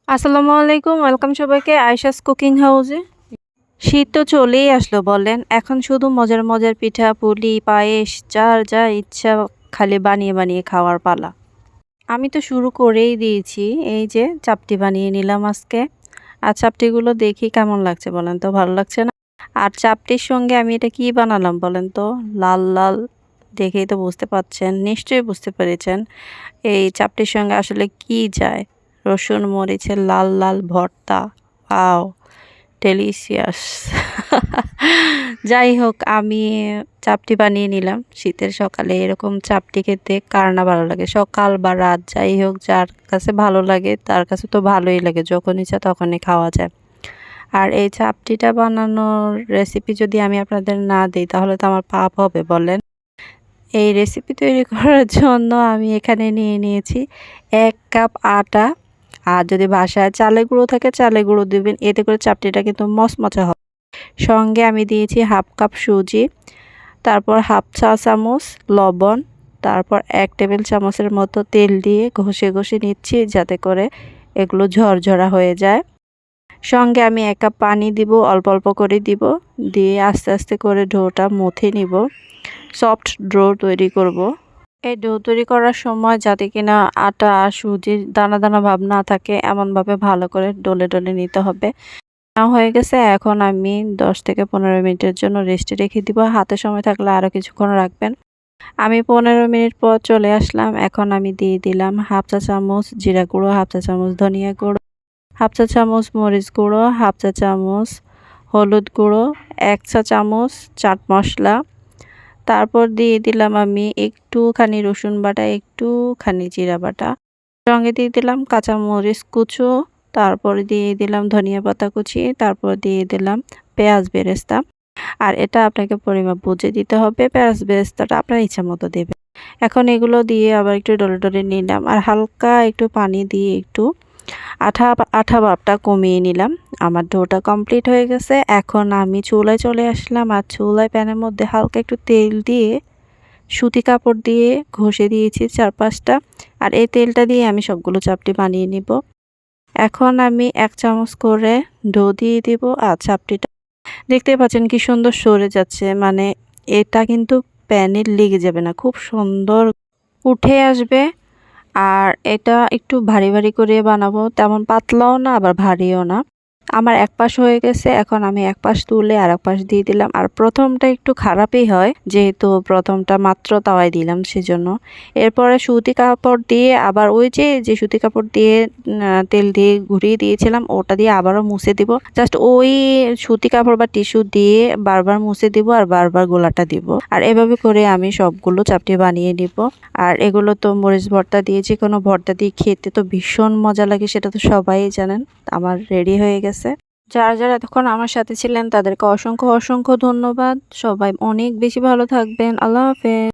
আসসালামু আলাইকুম, ওয়েলকাম সবাইকে আয়েশাস কুকিং হাউসে। শীত তো চলেই আসলো বলেন, এখন শুধু মজার মজার পিঠা পুলি পায়েস যার যা ইচ্ছা খালি বানিয়ে বানিয়ে খাওয়ার পালা। আমি তো শুরু করেই দিয়েছি, এই যে চাপটি বানিয়ে নিলাম আজকে। আর চাপটিগুলো দেখি কেমন লাগছে বলেন তো, ভালো লাগছে না? আর চাপটির সঙ্গে আমি এটা কি বানালাম বলেন তো, লাল লাল দেখেই তো বুঝতে পারছেন, নিশ্চয়ই বুঝতে পেরেছেন এই চাপটির সঙ্গে আসলে কি যায়। রসুন মরিচের লাল লাল ভর্তা, ওয়াও ডেলিশিয়াস। যাই হোক, আমি চাপটি বানিয়ে নিলাম শীতের সকালে। এরকম চাপটি খেতে কার না ভালো লাগে, সকাল বা রাত যাই হোক, যার কাছে ভালো লাগে তার কাছে তো ভালোই লাগে, যখন ইচ্ছা তখনই খাওয়া যায়। আর এই চাপটিটা বানানোর রেসিপি যদি আমি আপনাদের না দিই তাহলে তো আমার পাপ হবে বলেন। এই রেসিপি তৈরি করার জন্য আমি এখানে নিয়ে নিয়েছি 1 কাপ আটা। আর যদি বাসায় চালের গুঁড়ো থাকে চালের গুঁড়ো দিবেন, এতে করে চাপটিটা কিন্তু মচমচে হবে। সঙ্গে আমি দিয়েছি হাফ কাপ সুজি, তারপর হাফ চা চামচ লবণ, তারপর 1 টেবিল চামচের মতো তেল দিয়ে ঘষে ঘষে নিচ্ছি যাতে করে এগুলো ঝরঝরা হয়ে যায়। সঙ্গে আমি 1 কাপ পানি দিব, অল্প অল্প করে দিব, দিয়ে আস্তে আস্তে করে ডোটা মথে নিব, সফট ডো তৈরি করব। এই ডো তৈরি করার সময় যাতে কিনা আটা আর সুজির দানা দানা ভাব না থাকে এমনভাবে ভালো করে ডলে ডলে নিতে হবে। না হয়ে গেছে, এখন আমি 10 থেকে 15 মিনিটের জন্য রেস্টে রেখে দিব। হাতে সময় থাকলে আরও কিছুক্ষণ রাখবেন। আমি 15 মিনিট পর চলে আসলাম। এখন আমি দিয়ে দিলাম হাফ চা চামচ জিরা গুঁড়ো, হাফ চা চামচ ধনিয়া গুঁড়ো, হাফ চা চামচ মরিচ গুঁড়ো, হাফ চা চামচ হলুদ গুঁড়ো, 1 চা চামচ চাট মশলা। তারপর দিয়ে দিলাম আমি একটুখানি রসুন বাটা, একটুখানি জিরা বাটা, সঙ্গে দিয়ে দিলাম কাঁচামরিচ কুচো, তারপরে দিয়ে দিলাম ধনিয়া পাতা কুচি, তারপর দিয়ে দিলাম পেঁয়াজ বেরেস্তা। আর এটা আপনাকে পরিমাপ বুঝে দিতে হবে, পেঁয়াজ বেরেস্তাটা আপনার ইচ্ছা মতো দেবেন। এখন এগুলো দিয়ে আবার একটু ডলে ডলে নিলাম, আর হালকা একটু পানি দিয়ে একটু আঠা আঠা ভাবটা কমিয়ে নিলাম। আমার ডোটা কমপ্লিট হয়ে গেছে। এখন আমি চুলায় চলে আসলাম, আর চুলায় প্যানের মধ্যে হালকা একটু তেল দিয়ে সুতি কাপড় দিয়ে ঘষে দিয়েছি 4-5টা। আর এই তেলটা দিয়ে আমি সবগুলো চাপটি বানিয়ে নিব। এখন আমি 1 চামচ করে ডো দিয়ে দিব, আর চাপটিটা দেখতে পাচ্ছেন কি সুন্দর সরে যাচ্ছে, মানে এটা কিন্তু প্যানে লেগে যাবে না, খুব সুন্দর উঠে আসবে। আর এটা একটু ভারী ভারী করে বানাবো, তেমন পাতলাও না আবার ভারীও না। আমার এক পাশ হয়ে গেছে, এখন আমি এক পাশ তুলে আর এক পাশ দিয়ে দিলাম। আর প্রথমটা একটু খারাপই হয়, যেহেতু প্রথমটা মাত্র তাওয়ায় দিলাম সেজন্য। এরপরে সুতি কাপড় দিয়ে আবার ওই যে সুতি কাপড় দিয়ে তেল দিয়ে ঘুরিয়ে দিয়েছিলাম ওটা দিয়ে আবারও মুছে দিব। জাস্ট ওই সুতি কাপড় বা টিস্যু দিয়ে বারবার মুছে দিব আর বারবার গোলাটা দিব। আর এভাবে করে আমি সবগুলো চাপটি বানিয়ে নিব। আর এগুলো তো মরিচ ভর্তা দিয়ে, যে কোনো ভর্তা দিয়ে খেতে তো ভীষণ মজা লাগে, সেটা তো সবাই জানেন। আমার রেডি হয়ে গেছে। যারা যারা এতক্ষণ আমার সাথে ছিলেন তাদেরকে অসংখ্য অসংখ্য ধন্যবাদ। সবাই অনেক বেশি ভালো থাকবেন। আল্লাহ হাফেজ।